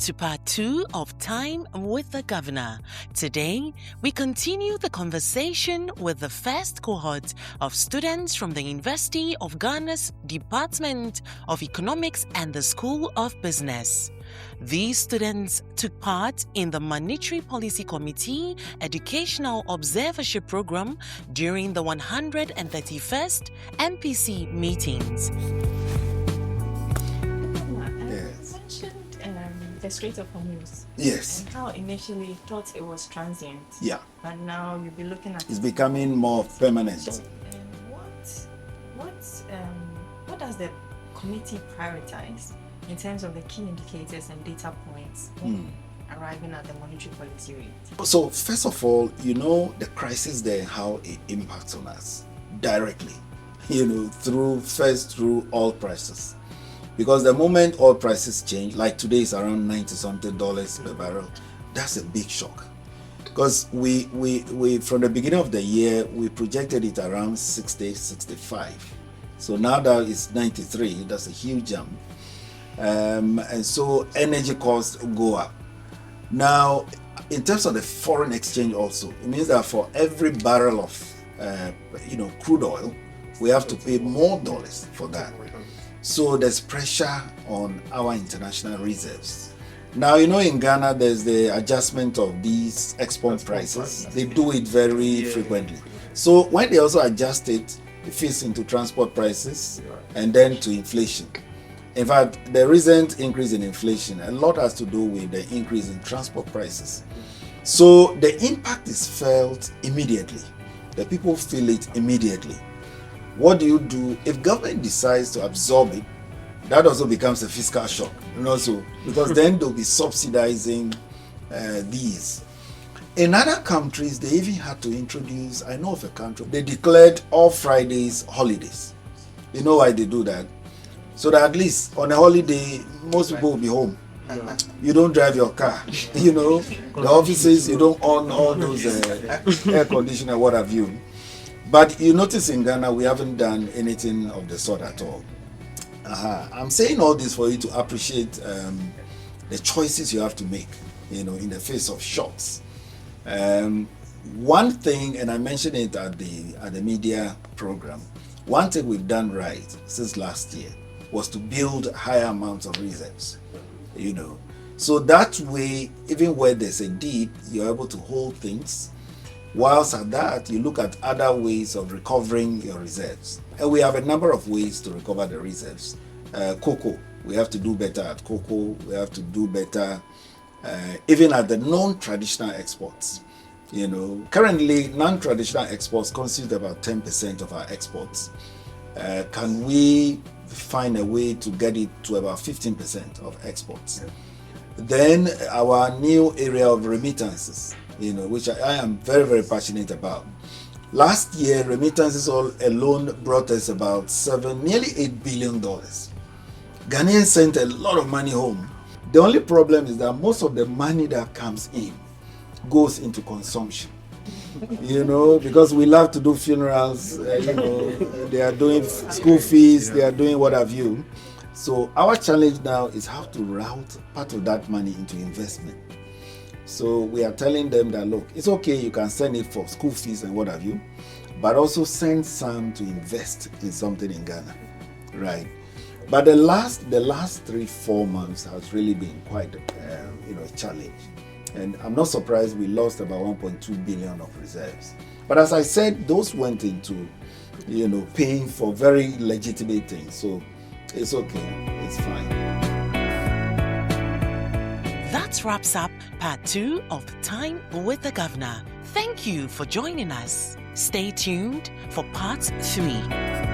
to part 2 of Time with the Governor. Today, we continue the conversation with the first cohort of students from the University of Ghana's Department of Economics and the School of Business. These students took part in the Monetary Policy Committee Educational Observership Program during the 131st MPC meetings. The Strait of Hormuz. Yes. And how initially thought it was transient. Yeah. But now you'll be looking at it's becoming more permanent. So, what does the committee prioritize in terms of the key indicators and data points arriving at the monetary policy rate? So first of all, the crisis there, how it impacts on us directly, through oil prices. Because the moment oil prices change, like today is around $90-something per barrel, that's a big shock. Because we from the beginning of the year, we projected it around 60, 65. So now that it's 93, that's a huge jump. And so energy costs go up. Now, in terms of the foreign exchange also, it means that for every barrel of crude oil, we have to pay more dollars for that. So there's pressure on our international reserves. Now, in Ghana, there's the adjustment of these export prices. They do it very frequently. So when they also adjust it, it fits into transport prices and then to inflation. In fact, the recent increase in inflation, a lot has to do with the increase in transport prices. So the impact is felt immediately. The people feel it immediately. What do you do if government decides to absorb it? That also becomes a fiscal shock, because then they'll be subsidizing these. In other countries, they even had to introduce, I know of a country, they declared all Fridays holidays. You know why they do that? So that at least on a holiday, most people will be home. You don't drive your car, the offices, you don't own all those air conditioner, what have you. But you notice in Ghana, we haven't done anything of the sort at all. I'm saying all this for you to appreciate the choices you have to make, in the face of shocks. One thing, and I mentioned it at the media program, one thing we've done right since last year was to build higher amounts of reserves, So that way, even where there's a dip, you're able to hold things. Whilst at that, you look at other ways of recovering your reserves. And we have a number of ways to recover the reserves. Cocoa, we have to do better at cocoa. We have to do better even at the non-traditional exports. Currently, non-traditional exports constitute about 10% of our exports. Can we find a way to get it to about 15% of exports? Then our new area of remittances, which I am very, very passionate about. Last year, remittances all alone brought us about nearly $8 billion. Ghanaians sent a lot of money home. The only problem is that most of the money that comes in goes into consumption. Because we love to do funerals, they are doing school fees, they are doing what have you. So our challenge now is how to route part of that money into investment. So we are telling them that, look, it's okay, you can send it for school fees and what have you, but also send some to invest in something in Ghana, right? But the last 3-4 months has really been quite, a challenge. And I'm not surprised we lost about 1.2 billion of reserves. But as I said, those went into, paying for very legitimate things. So it's okay, it's fine. That wraps up part 2 of Time with the Governor. Thank you for joining us. Stay tuned for part 3.